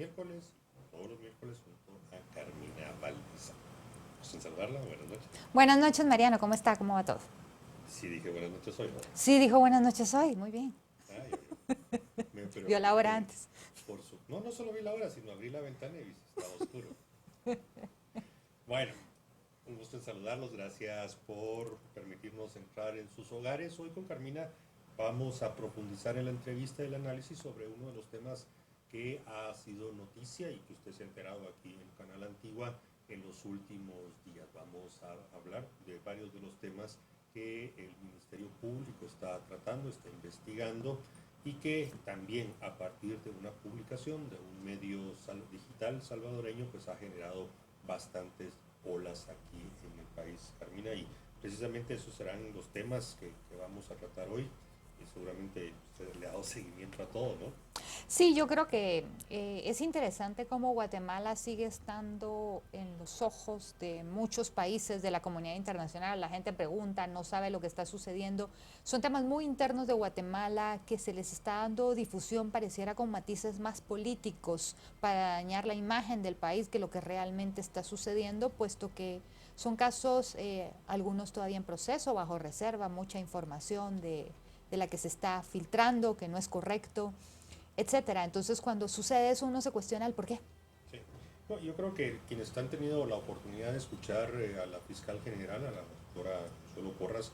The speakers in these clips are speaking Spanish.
miércoles, todos los miércoles, junto a Carmina Valdizán. Sin saludarla, buenas noches. Buenas noches, Mariano, ¿cómo está? ¿Cómo va todo? Sí, dije buenas noches hoy, ¿no? Sí, dijo buenas noches hoy, muy bien. Ah, me Vio la hora preocupé antes. No solo vi la hora, sino abrí la ventana y vi que estaba oscuro. Bueno, un gusto en saludarlos, gracias por permitirnos entrar en sus hogares. Hoy con Carmina vamos a profundizar en la entrevista y el análisis sobre uno de los temas que ha sido noticia y que usted se ha enterado aquí en Canal Antigua en los últimos días. Vamos a hablar de varios de los temas que el Ministerio Público está tratando, está investigando y que también a partir de una publicación de un medio digital salvadoreño pues ha generado bastantes olas aquí en el país, Carmina, y precisamente esos serán los temas que vamos a tratar hoy y seguramente usted le ha dado seguimiento a todo, ¿no? Sí, yo creo que es interesante cómo Guatemala sigue estando en los ojos de muchos países de la comunidad internacional. La gente pregunta, no sabe lo que está sucediendo. Son temas muy internos de Guatemala que se les está dando difusión, pareciera con matices más políticos para dañar la imagen del país que lo que realmente está sucediendo, puesto que son casos, algunos todavía en proceso, bajo reserva, mucha información de la que se está filtrando, que no es correcto, etcétera. Entonces, cuando sucede eso, uno se cuestiona el por qué. Sí. No, yo creo que quienes han tenido la oportunidad de escuchar a la fiscal general, a la doctora Consuelo Porras,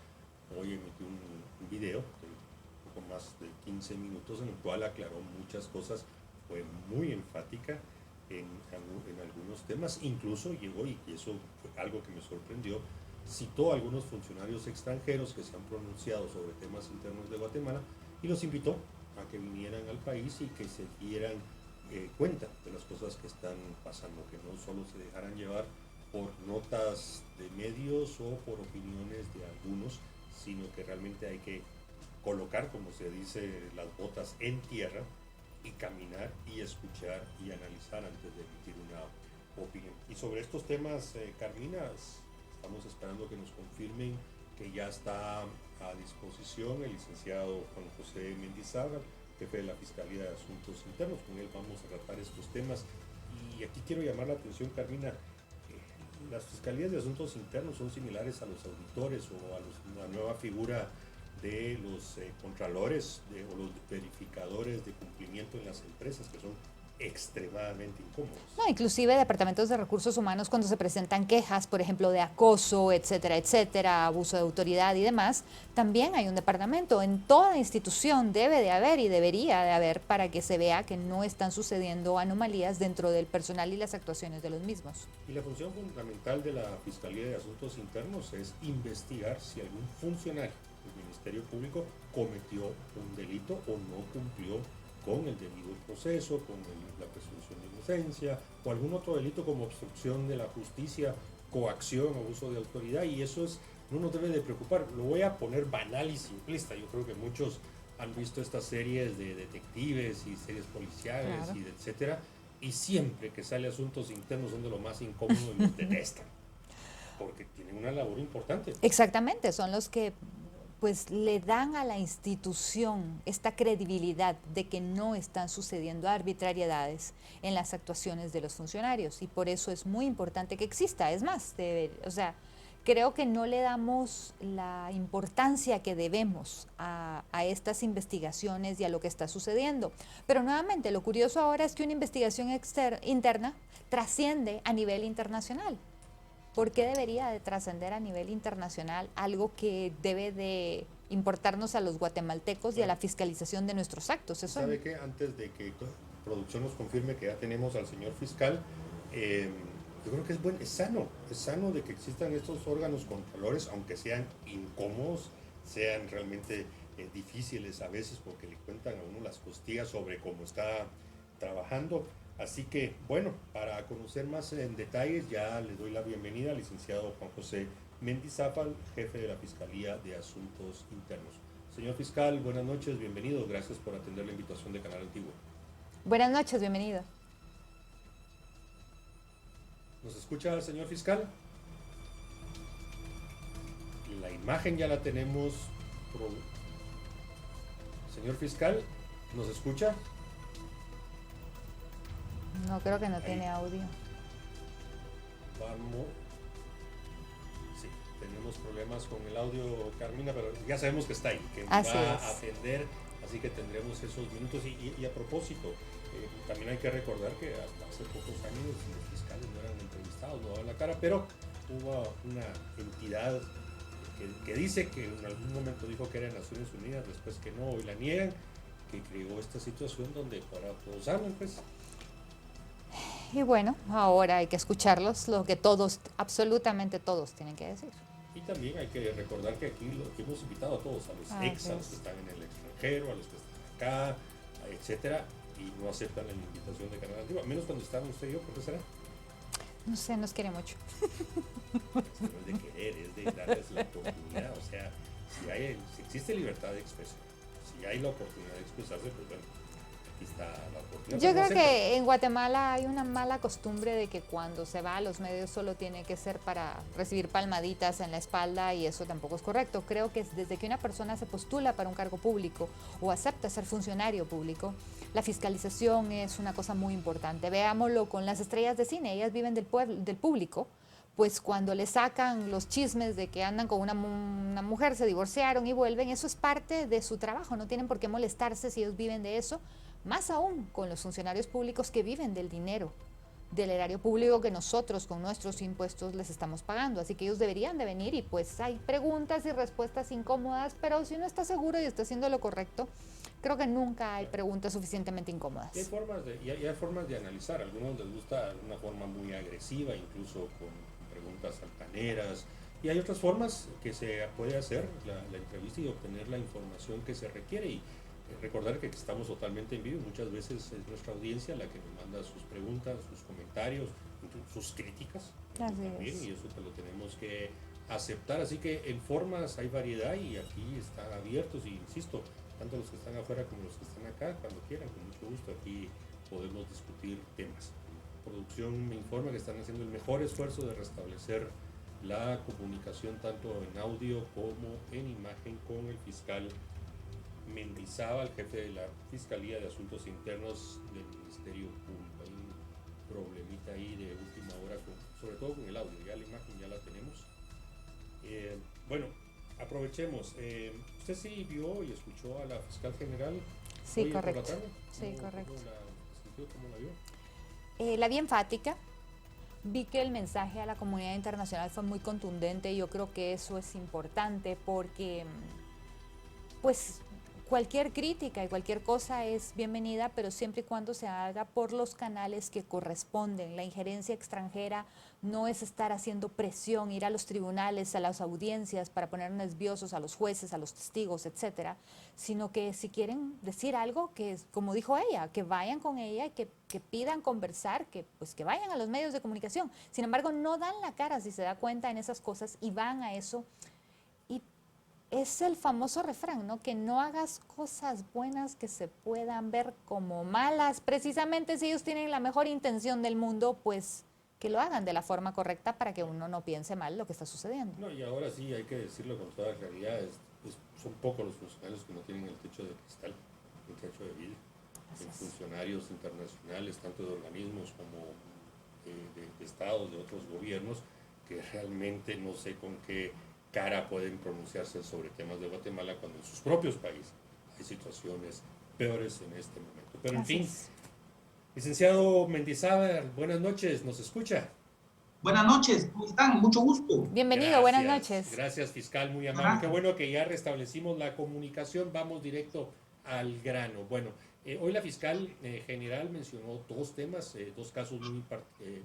hoy emitió un video de un poco más de 15 minutos en el cual aclaró muchas cosas, fue muy enfática en algunos temas, incluso llegó, y eso fue algo que me sorprendió, citó a algunos funcionarios extranjeros que se han pronunciado sobre temas internos de Guatemala y los invitó a que vinieran al país y que se dieran cuenta de las cosas que están pasando, que no solo se dejaran llevar por notas de medios o por opiniones de algunos, sino que realmente hay que colocar, como se dice, las botas en tierra y caminar y escuchar y analizar antes de emitir una opinión. Y sobre estos temas, Carmina, estamos esperando que nos confirmen que ya está a disposición el licenciado Juan José Mendizábal, jefe de la Fiscalía de Asuntos Internos. Con él vamos a tratar estos temas. Y aquí quiero llamar la atención, Carmina, las Fiscalías de Asuntos Internos son similares a los auditores o a la nueva figura de los contralores o los verificadores de cumplimiento en las empresas, que son extremadamente incómodos. No, inclusive departamentos de recursos humanos cuando se presentan quejas, por ejemplo, de acoso, etcétera, etcétera, abuso de autoridad y demás, también hay un departamento. En toda institución debe de haber y debería de haber para que se vea que no están sucediendo anomalías dentro del personal y las actuaciones de los mismos. Y la función fundamental de la Fiscalía de Asuntos Internos es investigar si algún funcionario del Ministerio Público cometió un delito o no cumplió con el debido proceso, con la presunción de inocencia o algún otro delito como obstrucción de la justicia, coacción, abuso de autoridad, y eso no nos debe de preocupar. Lo voy a poner banal y simplista. Yo creo que muchos han visto estas series de detectives y series policiales, claro, y etcétera, y siempre que sale asuntos internos son de lo más incómodos y los detestan, porque tienen una labor importante. Exactamente, son los que pues le dan a la institución esta credibilidad de que no están sucediendo arbitrariedades en las actuaciones de los funcionarios, y por eso es muy importante que exista. Es más, creo que no le damos la importancia que debemos a estas investigaciones y a lo que está sucediendo. Pero nuevamente, lo curioso ahora es que una investigación interna trasciende a nivel internacional. ¿Por qué debería de trascender a nivel internacional algo que debe de importarnos a los guatemaltecos y a la fiscalización de nuestros actos? Eso ¿sabe qué? Antes de que producción nos confirme que ya tenemos al señor fiscal, yo creo que es sano de que existan estos órganos contralores, aunque sean incómodos, sean realmente difíciles a veces porque le cuentan a uno las costillas sobre cómo está trabajando. Así que, bueno, para conocer más en detalles, ya le doy la bienvenida al licenciado Juan José Mendizábal, jefe de la Fiscalía de Asuntos Internos. Señor fiscal, buenas noches, bienvenido. Gracias por atender la invitación de Canal Antigua. Buenas noches, bienvenido. ¿Nos escucha, señor fiscal? La imagen ya la tenemos. Señor fiscal, ¿nos escucha? No, creo que no Ahí tiene audio. vamos. Sí, tenemos problemas con el audio, Carmina, pero ya sabemos que está ahí, que Así va a es. atender, así que tendremos esos minutos. Y a propósito, también hay que recordar que hasta hace pocos años los fiscales no eran entrevistados, no daban la cara, pero hubo una entidad que dice que en algún momento dijo que era Naciones Unidas, después que no, hoy la niegan, que creó esta situación donde ahora todos hablan, pues. Y bueno, ahora hay que escucharlos, lo que todos, absolutamente todos tienen que decir. Y también hay que recordar que aquí hemos invitado a todos, a los ex, a los que están en el extranjero, a los que están acá, etcétera, y no aceptan la invitación de Canal Antigua, menos cuando están usted y yo, ¿por qué será? No sé, nos quiere mucho. No es de querer, es de darles la oportunidad, o sea, si existe libertad de expresión, si hay la oportunidad de expresarse, pues bueno, aquí está la oportunidad. Yo creo que en Guatemala hay una mala costumbre de que cuando se va a los medios solo tiene que ser para recibir palmaditas en la espalda y eso tampoco es correcto. Creo que desde que una persona se postula para un cargo público o acepta ser funcionario público, la fiscalización es una cosa muy importante. Veámoslo con las estrellas de cine, ellas viven del público, pues cuando le sacan los chismes de que andan con una mujer, se divorciaron y vuelven, eso es parte de su trabajo, no tienen por qué molestarse si ellos viven de eso, más aún con los funcionarios públicos que viven del dinero, del erario público que nosotros con nuestros impuestos les estamos pagando. Así que ellos deberían de venir y pues hay preguntas y respuestas incómodas, pero si uno está seguro y está haciendo lo correcto, creo que nunca hay preguntas suficientemente incómodas. Y hay formas de analizar, a algunos les gusta una forma muy agresiva, incluso con preguntas altaneras, y hay otras formas que se puede hacer la entrevista y obtener la información que se requiere. Y recordar que estamos totalmente en vivo, muchas veces es nuestra audiencia la que nos manda sus preguntas, sus comentarios, sus críticas también, y eso te lo tenemos que aceptar. Así que en formas hay variedad y aquí están abiertos, y insisto, tanto los que están afuera como los que están acá, cuando quieran, con mucho gusto aquí podemos discutir temas. Producción me informa que están haciendo el mejor esfuerzo de restablecer la comunicación tanto en audio como en imagen con el fiscal Mendizábal, jefe de la Fiscalía de Asuntos Internos del Ministerio Público. Hay un problemita ahí de última hora, sobre todo con el audio, ya la imagen ya la tenemos. Bueno, aprovechemos. ¿Usted sí vio y escuchó a la fiscal general? Sí, correcto. Por la tarde? Sí, correcto. ¿Cómo la vio? La vi enfática. Vi que el mensaje a la comunidad internacional fue muy contundente y yo creo que eso es importante porque, pues, cualquier crítica y cualquier cosa es bienvenida, pero siempre y cuando se haga por los canales que corresponden. La injerencia extranjera no es estar haciendo presión, ir a los tribunales, a las audiencias para poner nerviosos a los jueces, a los testigos, etcétera, sino que si quieren decir algo, que como dijo ella, que vayan con ella, que pidan conversar, que vayan a los medios de comunicación. Sin embargo, no dan la cara si se da cuenta en esas cosas y van a eso. Es el famoso refrán, ¿no? Que no hagas cosas buenas que se puedan ver como malas. Precisamente si ellos tienen la mejor intención del mundo, pues que lo hagan de la forma correcta para que uno no piense mal lo que está sucediendo. No, y ahora sí hay que decirlo con toda claridad, son pocos los funcionarios que no tienen el techo de cristal, el techo de vidrio. Funcionarios internacionales, tanto de organismos como de estados, de otros gobiernos, que realmente no sé con qué cara pueden pronunciarse sobre temas de Guatemala cuando en sus propios países hay situaciones peores en este momento. Pero en fin, licenciado Mendizábal, buenas noches, ¿nos escucha? Buenas noches, ¿cómo están? Mucho gusto. Bienvenido, buenas noches. Gracias, fiscal, muy amable. Qué bueno que ya restablecimos la comunicación, vamos directo al grano. Bueno, hoy la fiscal general mencionó dos temas, dos casos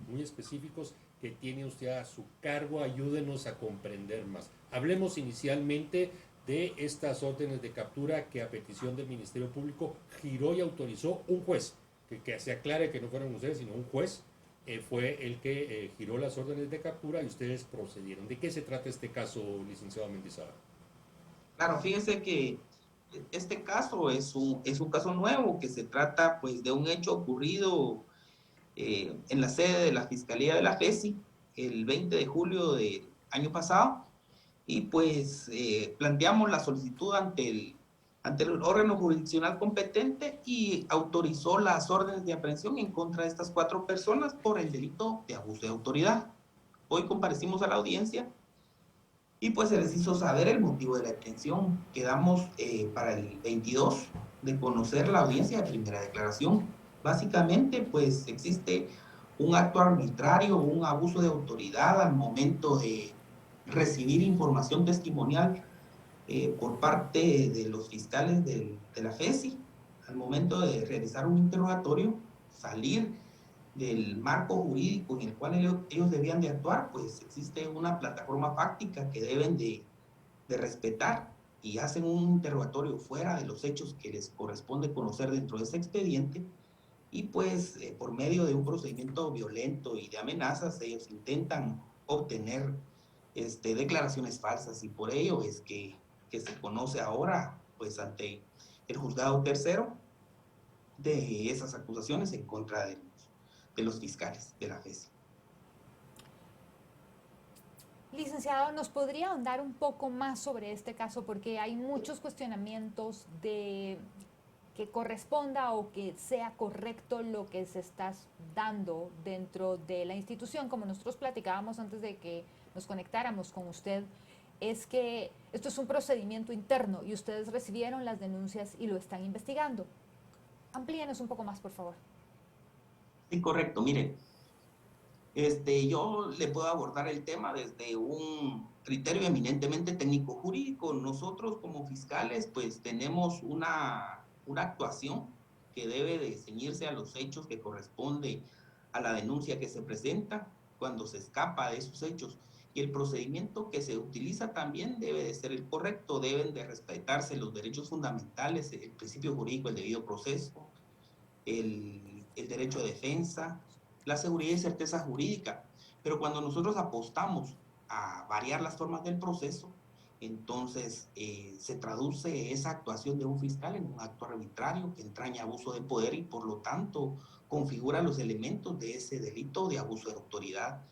muy específicos que tiene usted a su cargo. Ayúdenos a comprender más. Hablemos inicialmente de estas órdenes de captura que a petición del Ministerio Público giró y autorizó un juez. Que se aclare que no fueron ustedes, sino un juez fue el que giró las órdenes de captura y ustedes procedieron. ¿De qué se trata este caso, licenciado Mendizábal? Claro, fíjense que este caso es un caso nuevo, que se trata pues de un hecho ocurrido en la sede de la Fiscalía de la FESI el 20 de julio del año pasado, y pues planteamos la solicitud ante ante el órgano jurisdiccional competente y autorizó las órdenes de aprehensión en contra de estas 4 personas por el delito de abuso de autoridad. Hoy comparecimos a la audiencia y pues se les hizo saber el motivo de la detención. Quedamos para el 22 de conocer la audiencia de primera declaración. Básicamente, pues existe un acto arbitrario, un abuso de autoridad al momento de recibir información testimonial por parte de los fiscales de la FESI, al momento de realizar un interrogatorio, salir del marco jurídico en el cual ellos debían de actuar, pues existe una plataforma fáctica que deben de respetar y hacen un interrogatorio fuera de los hechos que les corresponde conocer dentro de ese expediente y pues por medio de un procedimiento violento y de amenazas ellos intentan obtener declaraciones falsas y por ello es que se conoce ahora pues ante el juzgado tercero de esas acusaciones en contra de los fiscales de la FESI. Licenciado, ¿nos podría ahondar un poco más sobre este caso? Porque hay muchos cuestionamientos de que corresponda o que sea correcto lo que se está dando dentro de la institución. Como nosotros platicábamos antes de que nos conectáramos con usted, es que esto es un procedimiento interno y ustedes recibieron las denuncias y lo están investigando. Amplíenos un poco más, por favor. Sí, correcto. Mire, yo le puedo abordar el tema desde un criterio eminentemente técnico-jurídico. Nosotros como fiscales, pues tenemos una actuación que debe de ceñirse a los hechos que corresponde a la denuncia que se presenta cuando se escapa de esos hechos. Y el procedimiento que se utiliza también debe de ser el correcto, deben de respetarse los derechos fundamentales, el principio jurídico, el debido proceso, el derecho de defensa, la seguridad y certeza jurídica. Pero cuando nosotros apostamos a variar las formas del proceso, entonces se traduce esa actuación de un fiscal en un acto arbitrario que entraña abuso de poder y por lo tanto configura los elementos de ese delito de abuso de autoridad.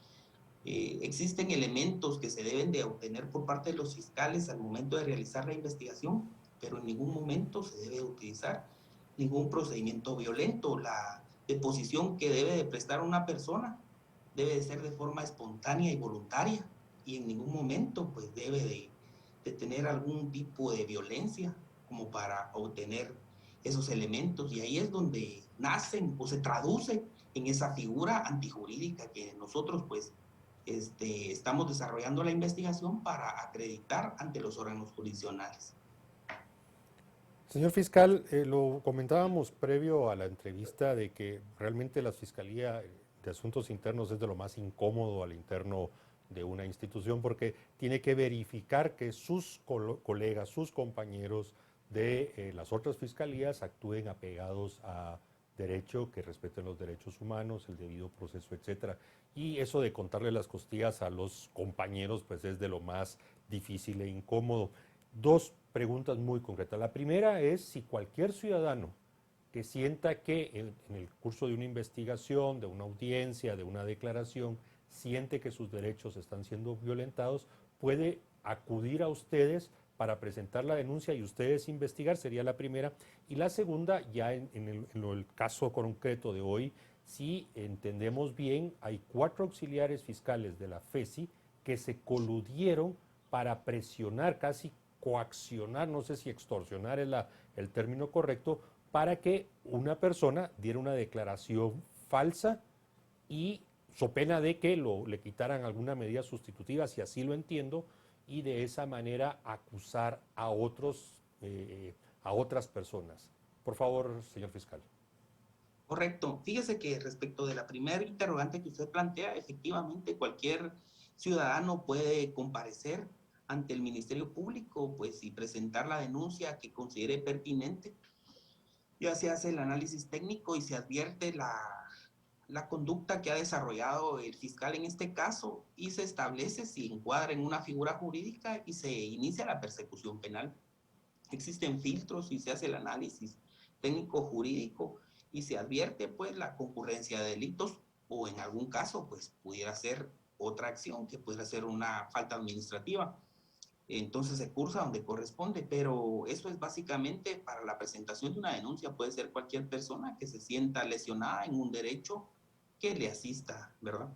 Existen elementos que se deben de obtener por parte de los fiscales al momento de realizar la investigación, pero en ningún momento se debe utilizar ningún procedimiento violento. La deposición que debe de prestar una persona debe de ser de forma espontánea y voluntaria y en ningún momento pues debe de tener algún tipo de violencia como para obtener esos elementos y ahí es donde nacen o se traduce en esa figura antijurídica que nosotros pues estamos desarrollando la investigación para acreditar ante los órganos jurisdiccionales. Señor fiscal, lo comentábamos previo a la entrevista de que realmente la Fiscalía de Asuntos Internos es de lo más incómodo al interno de una institución porque tiene que verificar que sus colegas, sus compañeros de las otras fiscalías actúen apegados a derecho, que respeten los derechos humanos, el debido proceso, etcétera. Y eso de contarle las costillas a los compañeros pues es de lo más difícil e incómodo. Dos preguntas muy concretas. La primera es si cualquier ciudadano que sienta que en el curso de una investigación, de una audiencia, de una declaración, siente que sus derechos están siendo violentados, puede acudir a ustedes para presentar la denuncia y ustedes investigar, sería la primera. Y la segunda, ya en el caso concreto de hoy, si entendemos bien, hay 4 auxiliares fiscales de la FESI que se coludieron para presionar, casi coaccionar, no sé si extorsionar es el término correcto, para que una persona diera una declaración falsa y so pena de que le quitaran alguna medida sustitutiva, si así lo entiendo, y de esa manera acusar a otras personas. Por favor, señor fiscal. Correcto. Fíjese que respecto de la primera interrogante que usted plantea, efectivamente cualquier ciudadano puede comparecer ante el Ministerio Público pues, y presentar la denuncia que considere pertinente. Ya se hace el análisis técnico y se advierte la conducta que ha desarrollado el fiscal en este caso y se establece si encuadra en una figura jurídica y se inicia la persecución penal. Existen filtros y se hace el análisis técnico-jurídico y se advierte pues la concurrencia de delitos o en algún caso pues pudiera ser otra acción que pudiera ser una falta administrativa. entonces se cursa donde corresponde, pero eso es básicamente para la presentación de una denuncia, puede ser cualquier persona que se sienta lesionada en un derecho que le asista, ¿verdad?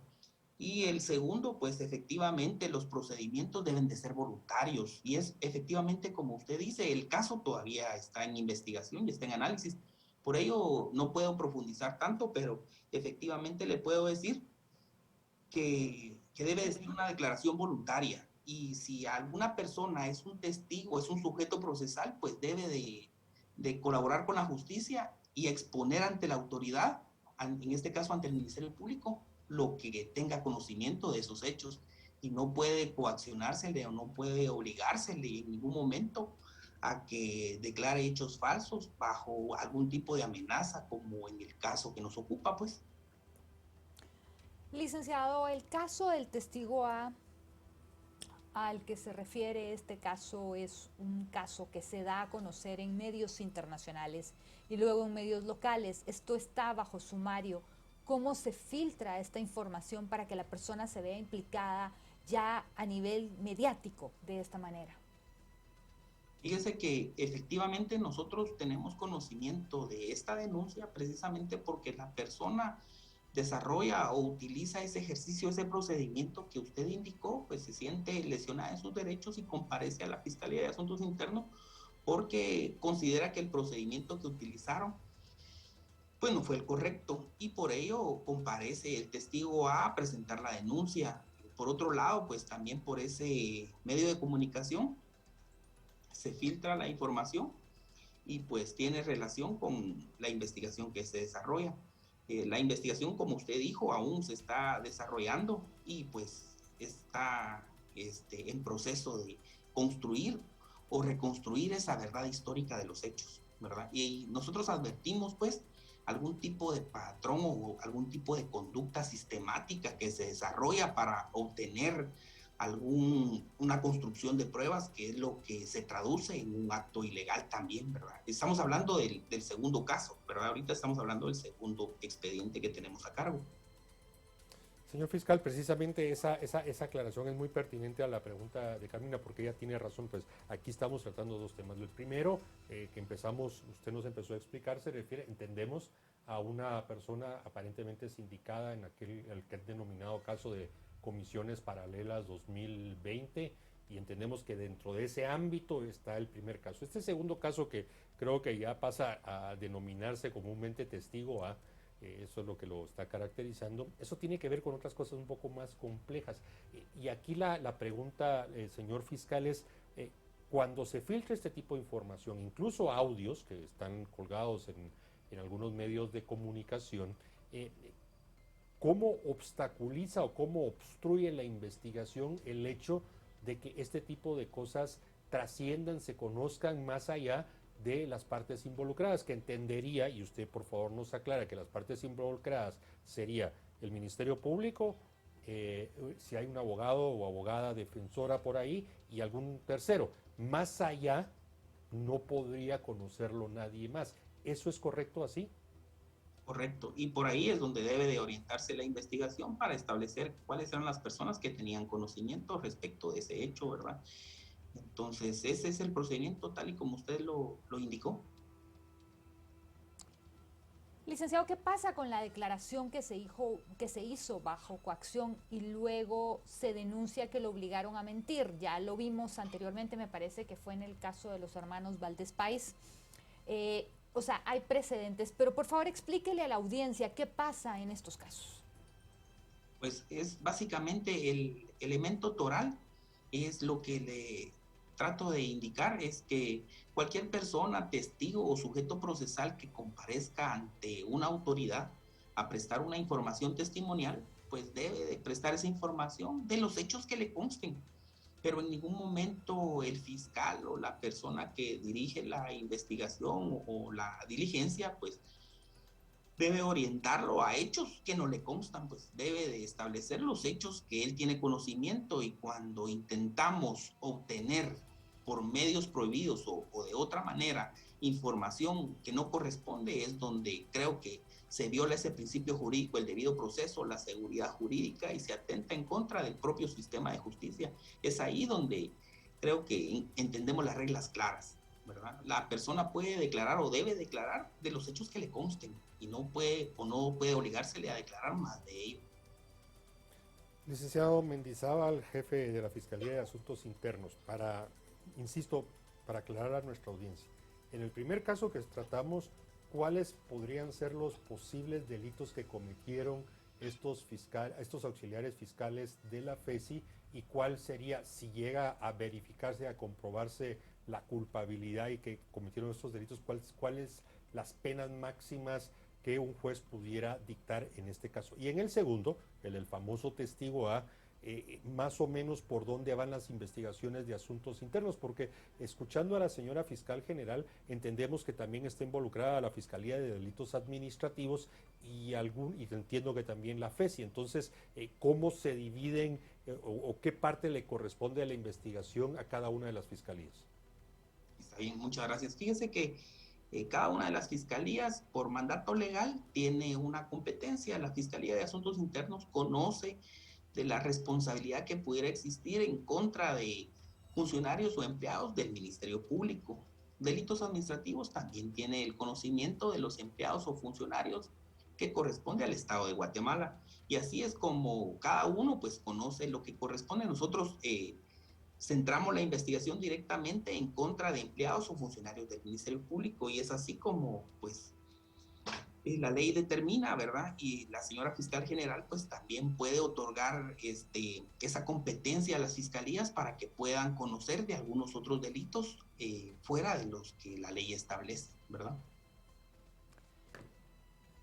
Y el segundo, pues efectivamente los procedimientos deben de ser voluntarios y es efectivamente como usted dice, el caso todavía está en investigación y está en análisis, por ello no puedo profundizar tanto, pero efectivamente le puedo decir que debe de ser una declaración voluntaria. Y si alguna persona es un testigo, es un sujeto procesal, pues debe de colaborar con la justicia y exponer ante la autoridad, en este caso ante el Ministerio Público, lo que tenga conocimiento de esos hechos. Y no puede coaccionársele o no puede obligársele en ningún momento a que declare hechos falsos bajo algún tipo de amenaza, como en el caso que nos ocupa, pues. Licenciado, el caso del testigo A al que se refiere este caso es un caso que se da a conocer en medios internacionales y luego en medios locales. Esto está bajo sumario. ¿Cómo se filtra esta información para que la persona se vea implicada ya a nivel mediático de esta manera? Fíjese que efectivamente nosotros tenemos conocimiento de esta denuncia precisamente porque la persona desarrolla o utiliza ese ejercicio, ese procedimiento que usted indicó, pues se siente lesionada en sus derechos y comparece a la Fiscalía de Asuntos Internos porque considera que el procedimiento que utilizaron pues no fue el correcto y por ello comparece el testigo a presentar la denuncia. Por otro lado, pues también por ese medio de comunicación se filtra la información y pues tiene relación con la investigación que se desarrolla. La investigación, como usted dijo, aún se está desarrollando y pues está en proceso de construir o reconstruir esa verdad histórica de los hechos, ¿verdad? Y nosotros advertimos pues algún tipo de patrón o algún tipo de conducta sistemática que se desarrolla para obtener una construcción de pruebas, que es lo que se traduce en un acto ilegal también, ¿verdad? Estamos hablando del segundo caso, ¿verdad? Ahorita estamos hablando del segundo expediente que tenemos a cargo. Señor fiscal, precisamente esa aclaración es muy pertinente a la pregunta de Carmina, porque ella tiene razón. Pues aquí estamos tratando dos temas. El primero, que empezamos, usted nos empezó a explicar, se refiere, entendemos, a una persona aparentemente sindicada en el que denominado caso de comisiones paralelas 2020, y entendemos que dentro de ese ámbito está el primer caso. Este segundo caso, que creo que ya pasa a denominarse comúnmente testigo A, eso es lo que lo está caracterizando. Eso tiene que ver con otras cosas un poco más complejas. Y aquí la pregunta, señor fiscal, es, cuando se filtra este tipo de información, incluso audios que están colgados en algunos medios de comunicación, ¿cómo obstaculiza o cómo obstruye la investigación el hecho de que este tipo de cosas trasciendan, se conozcan más allá de las partes involucradas? Que entendería, y usted por favor nos aclara, que las partes involucradas sería el Ministerio Público, si hay un abogado o abogada defensora por ahí, y algún tercero. Más allá no podría conocerlo nadie más. ¿Eso es correcto así? Correcto. Y por ahí es donde debe de orientarse la investigación para establecer cuáles eran las personas que tenían conocimiento respecto de ese hecho, ¿verdad? Entonces, ese es el procedimiento tal y como usted lo indicó. Licenciado, ¿qué pasa con la declaración que se hizo bajo coacción y luego se denuncia que lo obligaron a mentir? Ya lo vimos anteriormente, me parece que fue en el caso de los hermanos Valdés Pais. O sea, hay precedentes, pero por favor explíquele a la audiencia qué pasa en estos casos. Pues es básicamente el elemento toral, es lo que le trato de indicar, es que cualquier persona, testigo o sujeto procesal que comparezca ante una autoridad a prestar una información testimonial, pues debe de prestar esa información de los hechos que le consten. Pero en ningún momento el fiscal o la persona que dirige la investigación o la diligencia, pues debe orientarlo a hechos que no le constan, pues debe de establecer los hechos que él tiene conocimiento, y cuando intentamos obtener por medios prohibidos o de otra manera información que no corresponde, es donde creo que se viola ese principio jurídico, el debido proceso, la seguridad jurídica, y se atenta en contra del propio sistema de justicia. Es ahí donde creo que entendemos las reglas claras, ¿verdad? La persona puede declarar o debe declarar de los hechos que le consten y no puede obligársele a declarar más de ello. Licenciado Mendizábal, jefe de la Fiscalía de Asuntos Internos, insisto, para aclarar a nuestra audiencia, en el primer caso que tratamos, ¿cuáles podrían ser los posibles delitos que cometieron estos auxiliares fiscales de la FESI y cuál sería, si llega a verificarse, a comprobarse la culpabilidad y que cometieron estos delitos, cuáles las penas máximas que un juez pudiera dictar en este caso? Y en el segundo, el famoso testigo A, más o menos por dónde van las investigaciones de asuntos internos, porque escuchando a la señora fiscal general entendemos que también está involucrada la Fiscalía de Delitos Administrativos y entiendo que también la FESI. Entonces, ¿cómo se dividen o qué parte le corresponde a la investigación a cada una de las fiscalías? Está bien, muchas gracias. Fíjense que cada una de las fiscalías, por mandato legal, tiene una competencia. La Fiscalía de Asuntos Internos conoce de la responsabilidad que pudiera existir en contra de funcionarios o empleados del Ministerio Público. Delitos administrativos también tiene el conocimiento de los empleados o funcionarios que corresponde al Estado de Guatemala. Y así es como cada uno pues conoce lo que corresponde. Nosotros centramos la investigación directamente en contra de empleados o funcionarios del Ministerio Público y es así como pues la ley determina, ¿verdad? Y la señora fiscal general pues también puede otorgar esa competencia a las fiscalías para que puedan conocer de algunos otros delitos fuera de los que la ley establece, ¿verdad?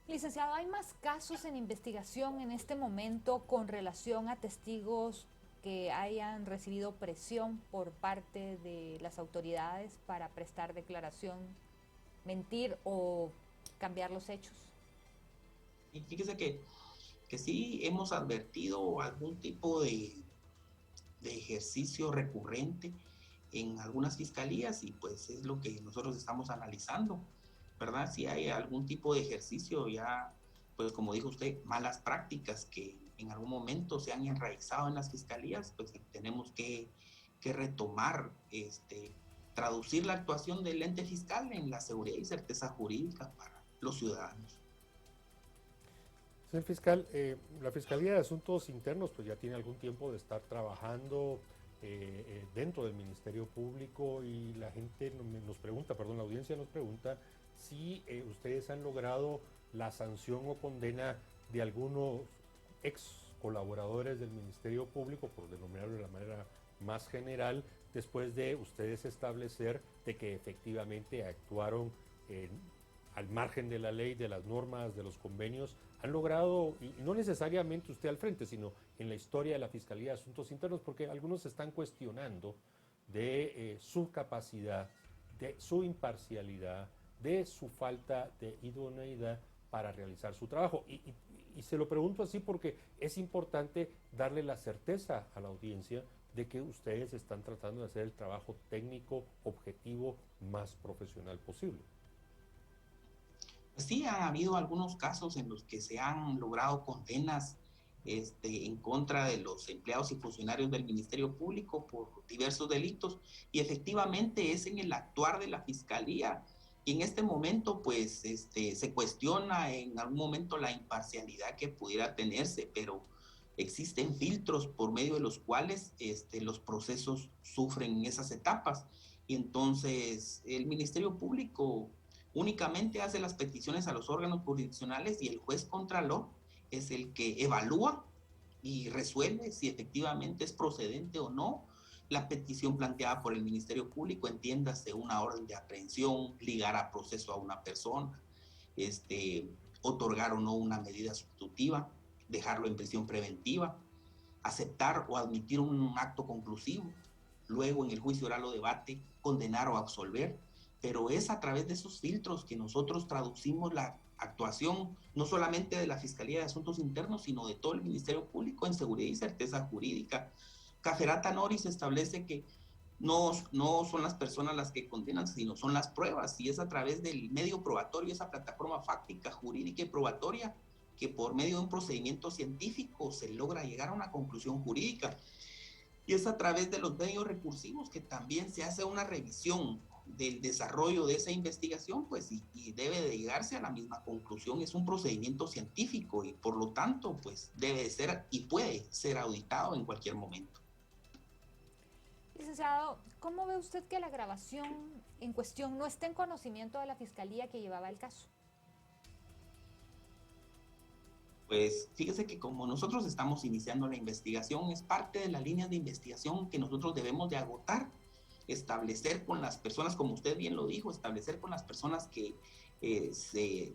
Licenciado, ¿hay más casos en investigación en este momento con relación a testigos que hayan recibido presión por parte de las autoridades para prestar declaración, mentir o cambiar los hechos? Y fíjese que sí hemos advertido algún tipo de ejercicio recurrente en algunas fiscalías y pues es lo que nosotros estamos analizando, ¿verdad? Si hay algún tipo de ejercicio ya, pues como dijo usted, malas prácticas que en algún momento se han enraizado en las fiscalías, pues tenemos que retomar, traducir la actuación del ente fiscal en la seguridad y certeza jurídica para los ciudadanos. Señor fiscal, la Fiscalía de Asuntos Internos pues ya tiene algún tiempo de estar trabajando dentro del Ministerio Público y la gente nos pregunta, la audiencia nos pregunta si ustedes han logrado la sanción o condena de algunos ex colaboradores del Ministerio Público, por denominarlo de la manera más general, después de ustedes establecer de que efectivamente actuaron al margen de la ley, de las normas, de los convenios, han logrado, y no necesariamente usted al frente, sino en la historia de la Fiscalía de Asuntos Internos, porque algunos están cuestionando de su capacidad, de su imparcialidad, de su falta de idoneidad para realizar su trabajo. Y se lo pregunto así porque es importante darle la certeza a la audiencia de que ustedes están tratando de hacer el trabajo técnico, objetivo, más profesional posible. Sí, han habido algunos casos en los que se han logrado condenas en contra de los empleados y funcionarios del Ministerio Público por diversos delitos y efectivamente es en el actuar de la Fiscalía y en este momento pues se cuestiona en algún momento la imparcialidad que pudiera tenerse, pero existen filtros por medio de los cuales los procesos sufren esas etapas y entonces el Ministerio Público únicamente hace las peticiones a los órganos jurisdiccionales y el juez contralor es el que evalúa y resuelve si efectivamente es procedente o no la petición planteada por el Ministerio Público, entiéndase una orden de aprehensión, ligar a proceso a una persona, otorgar o no una medida sustitutiva, dejarlo en prisión preventiva, aceptar o admitir un acto conclusivo, luego en el juicio oral o debate condenar o absolver, pero es a través de esos filtros que nosotros traducimos la actuación no solamente de la Fiscalía de Asuntos Internos, sino de todo el Ministerio Público en seguridad y certeza jurídica. Caferata Noris establece que no son las personas las que condenan, sino son las pruebas, y es a través del medio probatorio, esa plataforma fáctica, jurídica y probatoria, que por medio de un procedimiento científico se logra llegar a una conclusión jurídica. Y es a través de los medios recursivos que también se hace una revisión del desarrollo de esa investigación, pues, y debe de llegarse a la misma conclusión. Es un procedimiento científico y por lo tanto, pues, debe de ser y puede ser auditado en cualquier momento. Licenciado, ¿cómo ve usted que la grabación en cuestión no está en conocimiento de la fiscalía que llevaba el caso? Pues fíjese que como nosotros estamos iniciando la investigación, es parte de las líneas de investigación que nosotros debemos de agotar, establecer con las personas, como usted bien lo dijo, establecer con las personas que se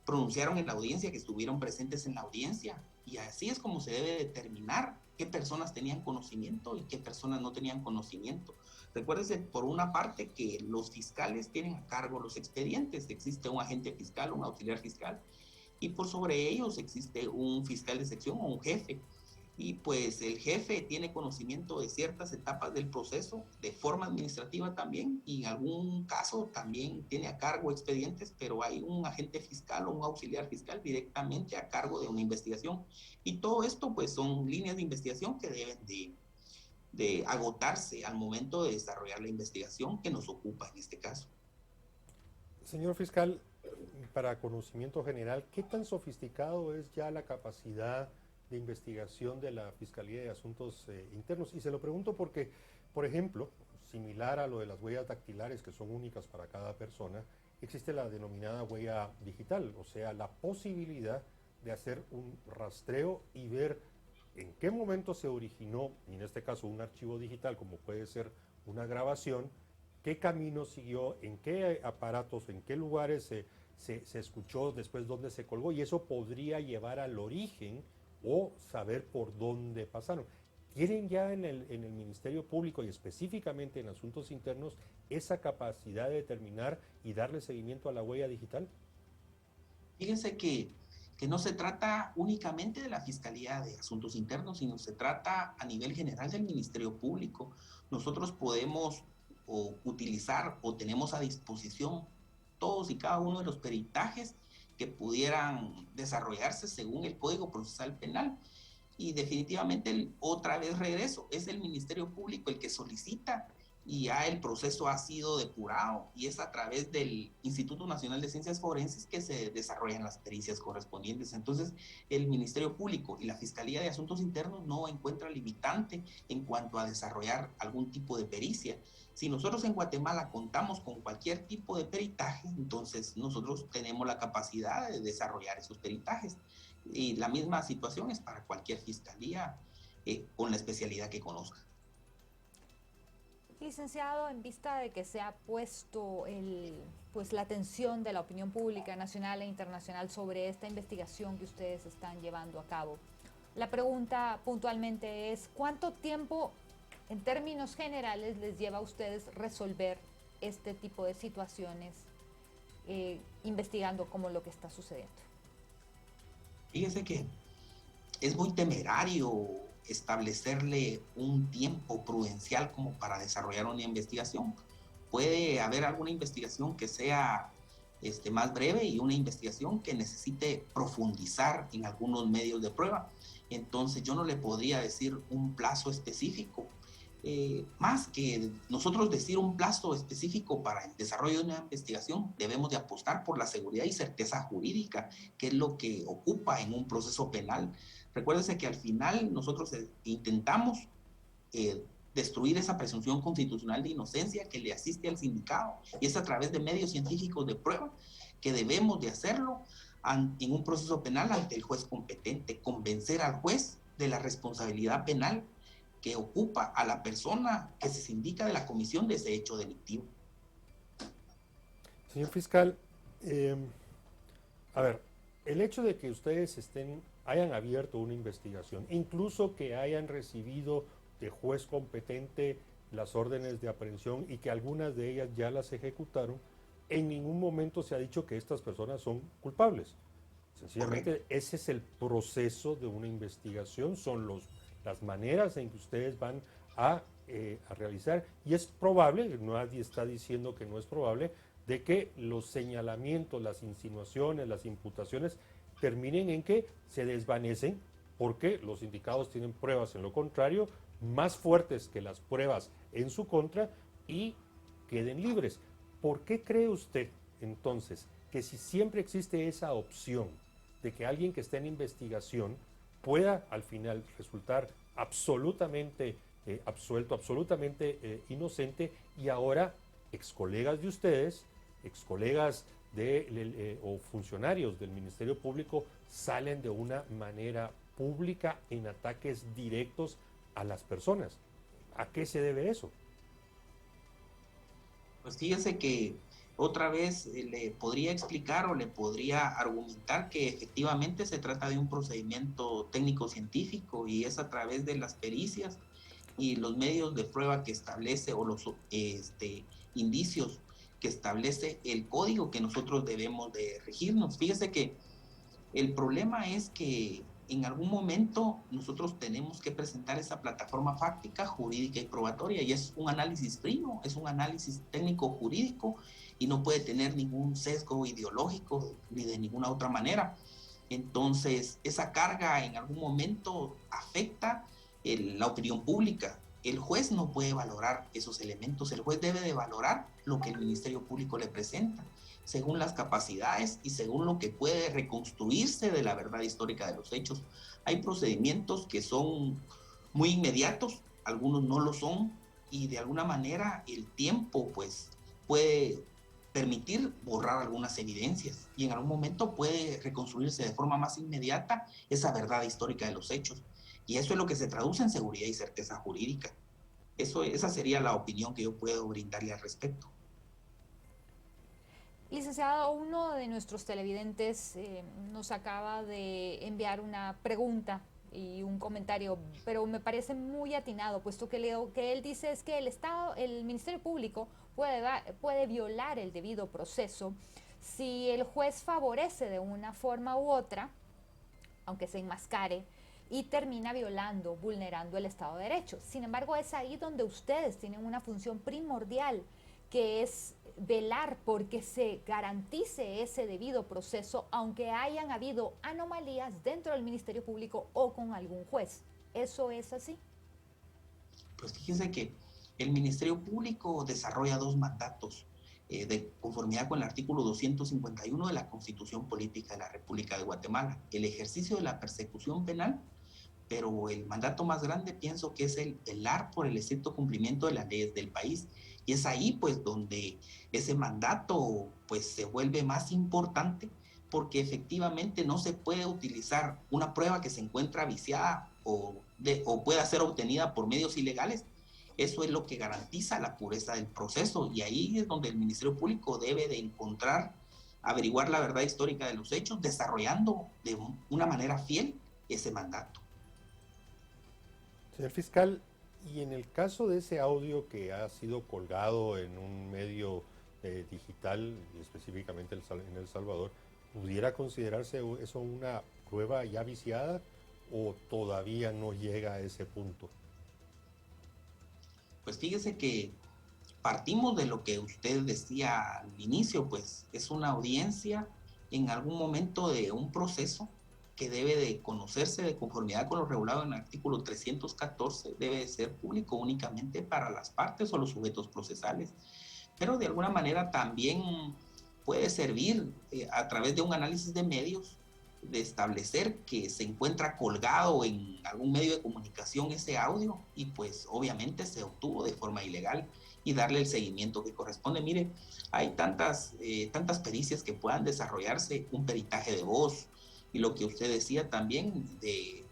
pronunciaron en la audiencia, que estuvieron presentes en la audiencia, y así es como se debe determinar qué personas tenían conocimiento y qué personas no tenían conocimiento. Recuérdese, por una parte, que los fiscales tienen a cargo los expedientes, existe un agente fiscal, un auxiliar fiscal, y por sobre ellos existe un fiscal de sección o un jefe. Y pues el jefe tiene conocimiento de ciertas etapas del proceso, de forma administrativa también, y en algún caso también tiene a cargo expedientes, pero hay un agente fiscal o un auxiliar fiscal directamente a cargo de una investigación. Y todo esto pues son líneas de investigación que deben de agotarse al momento de desarrollar la investigación que nos ocupa en este caso. Señor fiscal, para conocimiento general, ¿qué tan sofisticado es ya la capacidad de investigación de la Fiscalía de Asuntos Internos? Y se lo pregunto porque, por ejemplo, similar a lo de las huellas dactilares, que son únicas para cada persona, existe la denominada huella digital, o sea, la posibilidad de hacer un rastreo y ver en qué momento se originó, y en este caso un archivo digital, como puede ser una grabación, qué camino siguió, en qué aparatos, en qué lugares se escuchó, después dónde se colgó, y eso podría llevar al origen o saber por dónde pasaron. ¿Tienen ya en el Ministerio Público y específicamente en Asuntos Internos esa capacidad de determinar y darle seguimiento a la huella digital? Fíjense que no se trata únicamente de la Fiscalía de Asuntos Internos, sino se trata a nivel general del Ministerio Público. Nosotros podemos utilizar o tenemos a disposición todos y cada uno de los peritajes que pudieran desarrollarse según el Código Procesal Penal. Y definitivamente, otra vez regreso, es el Ministerio Público el que solicita y ya el proceso ha sido depurado y es a través del Instituto Nacional de Ciencias Forenses que se desarrollan las pericias correspondientes. Entonces, el Ministerio Público y la Fiscalía de Asuntos Internos no encuentran limitante en cuanto a desarrollar algún tipo de pericia. Si nosotros en Guatemala contamos con cualquier tipo de peritaje, entonces nosotros tenemos la capacidad de desarrollar esos peritajes. Y la misma situación es para cualquier fiscalía con la especialidad que conozca. Licenciado, en vista de que se ha puesto pues la atención de la opinión pública nacional e internacional sobre esta investigación que ustedes están llevando a cabo, la pregunta puntualmente es, ¿cuánto tiempo en términos generales les lleva a ustedes resolver este tipo de situaciones investigando como lo que está sucediendo? Fíjese que es muy temerario establecerle un tiempo prudencial como para desarrollar una investigación. Puede haber alguna investigación que sea más breve y una investigación que necesite profundizar en algunos medios de prueba. Entonces yo no le podría decir un plazo específico. Más que nosotros decir un plazo específico para el desarrollo de una investigación, debemos de apostar por la seguridad y certeza jurídica, que es lo que ocupa en un proceso penal. Recuérdense que al final nosotros intentamos destruir esa presunción constitucional de inocencia que le asiste al sindicado, y es a través de medios científicos de prueba que debemos de hacerlo en un proceso penal ante el juez competente, convencer al juez de la responsabilidad penal que ocupa a la persona que se sindica de la comisión de ese hecho delictivo. Señor fiscal, a ver, el hecho de que ustedes hayan abierto una investigación, incluso que hayan recibido de juez competente las órdenes de aprehensión y que algunas de ellas ya las ejecutaron, en ningún momento se ha dicho que estas personas son culpables. Sencillamente, correcto, ese es el proceso de una investigación, son las maneras en que ustedes van a realizar, y es probable, nadie está diciendo que no es probable, de que los señalamientos, las insinuaciones, las imputaciones terminen en que se desvanecen porque los sindicados tienen pruebas en lo contrario más fuertes que las pruebas en su contra y queden libres. ¿Por qué cree usted entonces que si siempre existe esa opción de que alguien que esté en investigación pueda al final resultar absolutamente absuelto, absolutamente inocente, y ahora excolegas de ustedes, excolegas o funcionarios del Ministerio Público salen de una manera pública en ataques directos a las personas? ¿A qué se debe eso? Pues fíjese que otra vez le podría explicar o le podría argumentar que efectivamente se trata de un procedimiento técnico-científico y es a través de las pericias y los medios de prueba que establece o los indicios que establece el código que nosotros debemos de regirnos. Fíjese que el problema es que en algún momento nosotros tenemos que presentar esa plataforma fáctica, jurídica y probatoria, y es un análisis frío, es un análisis técnico-jurídico y no puede tener ningún sesgo ideológico ni de ninguna otra manera. Entonces, esa carga en algún momento afecta la opinión pública. El juez no puede valorar esos elementos, el juez debe de valorar lo que el Ministerio Público le presenta, según las capacidades y según lo que puede reconstruirse de la verdad histórica de los hechos. Hay procedimientos que son muy inmediatos, algunos no lo son, y de alguna manera el tiempo pues puede permitir borrar algunas evidencias y en algún momento puede reconstruirse de forma más inmediata esa verdad histórica de los hechos. Y eso es lo que se traduce en seguridad y certeza jurídica. Esa sería la opinión que yo puedo brindarle al respecto. Licenciado, uno de nuestros televidentes nos acaba de enviar una pregunta y un comentario, pero me parece muy atinado, puesto que lo que él dice es que el Ministerio Público puede violar el debido proceso si el juez favorece de una forma u otra, aunque se enmascare, y termina violando, vulnerando el Estado de Derecho. Sin embargo, es ahí donde ustedes tienen una función primordial, que es velar porque se garantice ese debido proceso, aunque hayan habido anomalías dentro del Ministerio Público o con algún juez. ¿Eso es así? Pues fíjense que el Ministerio Público desarrolla dos mandatos de conformidad con el artículo 251 de la Constitución Política de la República de Guatemala: el ejercicio de la persecución penal, pero el mandato más grande pienso que es el velar por el estricto cumplimiento de las leyes del país. Y es ahí pues donde ese mandato pues se vuelve más importante, porque efectivamente no se puede utilizar una prueba que se encuentra viciada o pueda ser obtenida por medios ilegales. Eso es lo que garantiza la pureza del proceso, y ahí es donde el Ministerio Público debe de encontrar, averiguar la verdad histórica de los hechos, desarrollando de una manera fiel ese mandato. Señor fiscal, y en el caso de ese audio que ha sido colgado en un medio digital, específicamente en El Salvador, ¿pudiera considerarse eso una prueba ya viciada o todavía no llega a ese punto? Pues fíjese que partimos de lo que usted decía al inicio, pues es una audiencia en algún momento de un proceso que debe de conocerse de conformidad con lo regulado en el artículo 314, debe de ser público únicamente para las partes o los sujetos procesales, pero de alguna manera también puede servir a través de un análisis de medios, de establecer que se encuentra colgado en algún medio de comunicación ese audio y pues obviamente se obtuvo de forma ilegal, y darle el seguimiento que corresponde. Mire, hay tantas pericias que puedan desarrollarse, un peritaje de voz, y lo que usted decía también de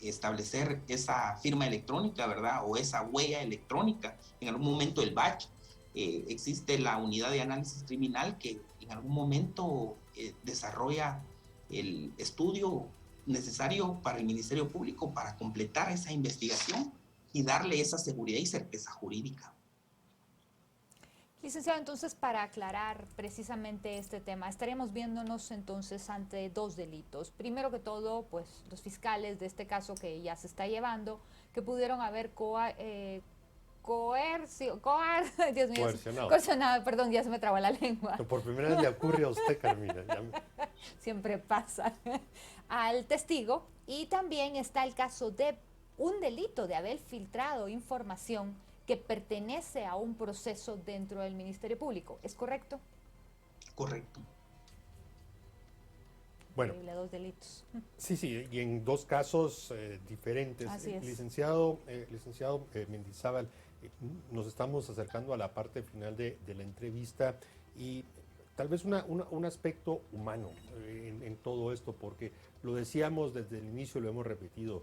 establecer esa firma electrónica, ¿verdad? O esa huella electrónica, en algún momento el batch. Existe la unidad de análisis criminal que en algún momento desarrolla el estudio necesario para el Ministerio Público para completar esa investigación y darle esa seguridad y certeza jurídica. Licenciado, entonces para aclarar precisamente este tema, estaríamos viéndonos entonces ante dos delitos. Primero que todo, pues los fiscales de este caso que ya se está llevando, que pudieron haber Dios mío, coercionado, perdón, ya se me trabó la lengua. Por primera vez le ocurre a usted, Carmina. Siempre pasa. Al testigo. Y también está el caso de un delito de haber filtrado información que pertenece a un proceso dentro del Ministerio Público. ¿Es correcto? Correcto. Bueno, dos delitos. sí, y en dos casos diferentes. Así es. Licenciado Mendizábal, nos estamos acercando a la parte final de la entrevista y tal vez un aspecto humano en todo esto, porque lo decíamos desde el inicio, lo hemos repetido,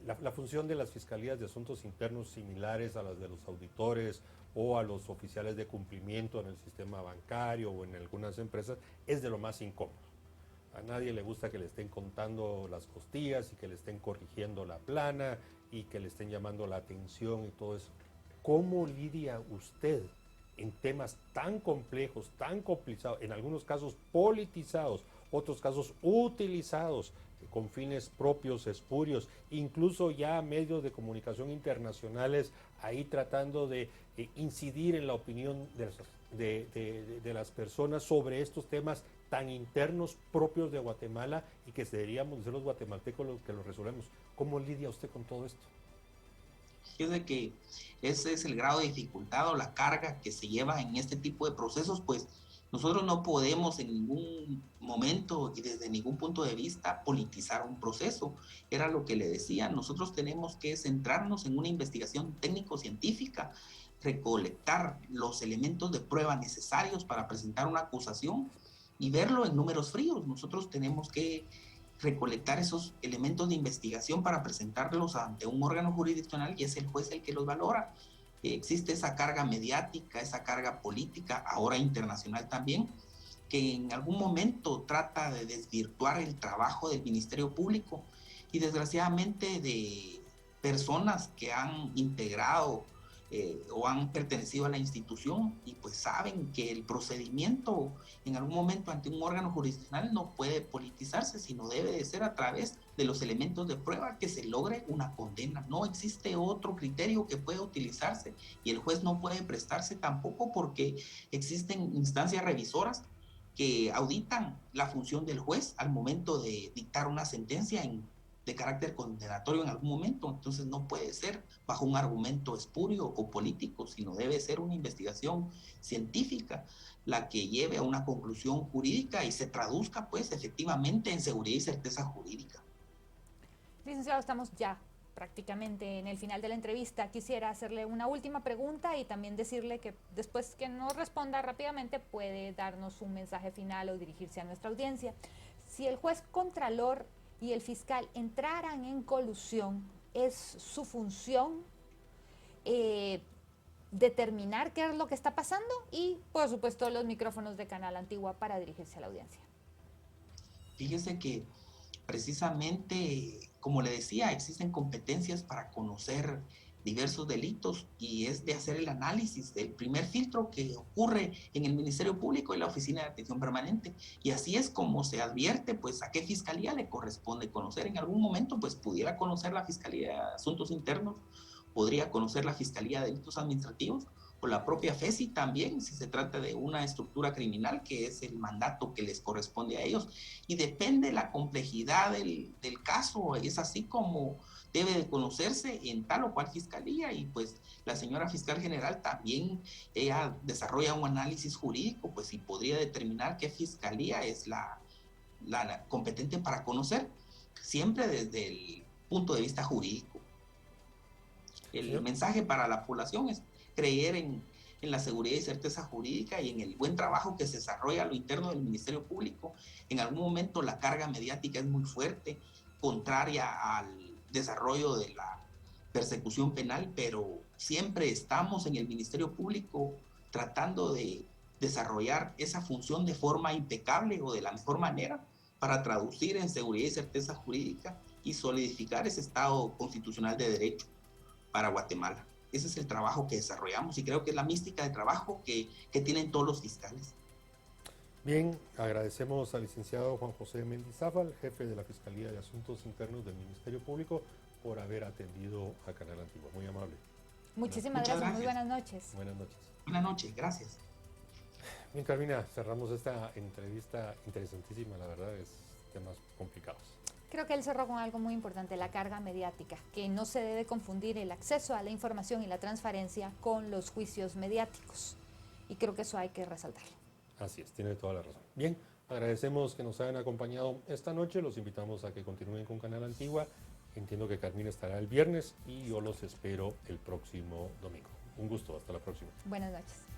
la función de las fiscalías de asuntos internos similares a las de los auditores o a los oficiales de cumplimiento en el sistema bancario o en algunas empresas es de lo más incómodo. A nadie le gusta que le estén contando las costillas y que le estén corrigiendo la plana y que le estén llamando la atención y todo eso. ¿Cómo lidia usted en temas tan complejos, tan complicados, en algunos casos politizados, otros casos utilizados con fines propios, espurios, incluso ya medios de comunicación internacionales ahí tratando de incidir en la opinión de las personas sobre estos temas tan internos propios de Guatemala y que deberíamos ser los guatemaltecos los que los resolvemos? ¿Cómo lidia usted con todo esto? Fíjese que ese es el grado de dificultad o la carga que se lleva en este tipo de procesos, pues nosotros no podemos en ningún momento y desde ningún punto de vista politizar un proceso. Era lo que le decía, nosotros tenemos que centrarnos en una investigación técnico-científica, recolectar los elementos de prueba necesarios para presentar una acusación y verlo en números fríos. Nosotros tenemos que recolectar esos elementos de investigación para presentarlos ante un órgano jurisdiccional y es el juez el que los valora. Existe esa carga mediática, esa carga política, ahora internacional también, que en algún momento trata de desvirtuar el trabajo del Ministerio Público y desgraciadamente de personas que han integrado o han pertenecido a la institución y pues saben que el procedimiento en algún momento ante un órgano jurisdiccional no puede politizarse, sino debe de ser a través de los elementos de prueba que se logre una condena. No existe otro criterio que pueda utilizarse y el juez no puede prestarse tampoco porque existen instancias revisoras que auditan la función del juez al momento de dictar una sentencia de carácter condenatorio en algún momento. Entonces no puede ser bajo un argumento espurio o político, sino debe ser una investigación científica la que lleve a una conclusión jurídica y se traduzca pues efectivamente en seguridad y certeza jurídica. Licenciado, estamos ya prácticamente en el final de la entrevista. Quisiera hacerle una última pregunta y también decirle que después que nos responda rápidamente puede darnos un mensaje final o dirigirse a nuestra audiencia. Si el juez contralor y el fiscal entraran en colusión, es su función determinar qué es lo que está pasando y, por supuesto, los micrófonos de Canal Antigua para dirigirse a la audiencia. Fíjese que precisamente, como le decía, existen competencias para conocer diversos delitos y es de hacer el análisis del primer filtro que ocurre en el Ministerio Público y la Oficina de Atención Permanente. Y así es como se advierte, pues, a qué fiscalía le corresponde conocer. En algún momento, pues, pudiera conocer la Fiscalía de Asuntos Internos, podría conocer la Fiscalía de Delitos Administrativos o la propia FESI también, si se trata de una estructura criminal, que es el mandato que les corresponde a ellos. Y depende la complejidad del caso, es así como debe de conocerse en tal o cual fiscalía. Y pues la señora fiscal general también, ella desarrolla un análisis jurídico, pues y podría determinar qué fiscalía es la competente para conocer, siempre desde el punto de vista jurídico. El mensaje para la población es creer en la seguridad y certeza jurídica y en el buen trabajo que se desarrolla a lo interno del Ministerio Público. En algún momento la carga mediática es muy fuerte, contraria al desarrollo de la persecución penal, pero siempre estamos en el Ministerio Público tratando de desarrollar esa función de forma impecable o de la mejor manera para traducir en seguridad y certeza jurídica y solidificar ese Estado constitucional de derecho para Guatemala. Ese es el trabajo que desarrollamos y creo que es la mística de trabajo que tienen todos los fiscales. Bien, agradecemos al licenciado Juan José Mendizábal, jefe de la Fiscalía de Asuntos Internos del Ministerio Público, por haber atendido a Canal Antigua. Muy amable. Muchísimas gracias. Muy buenas noches. Buenas noches. Buenas noches, gracias. Bien, Carmina, cerramos esta entrevista interesantísima, la verdad, es temas complicados. Creo que él cerró con algo muy importante, la carga mediática, que no se debe confundir el acceso a la información y la transparencia con los juicios mediáticos. Y creo que eso hay que resaltarlo. Así es, tiene toda la razón. Bien, agradecemos que nos hayan acompañado esta noche, los invitamos a que continúen con Canal Antigua. Entiendo que Carmina estará el viernes y yo los espero el próximo domingo. Un gusto, hasta la próxima. Buenas noches.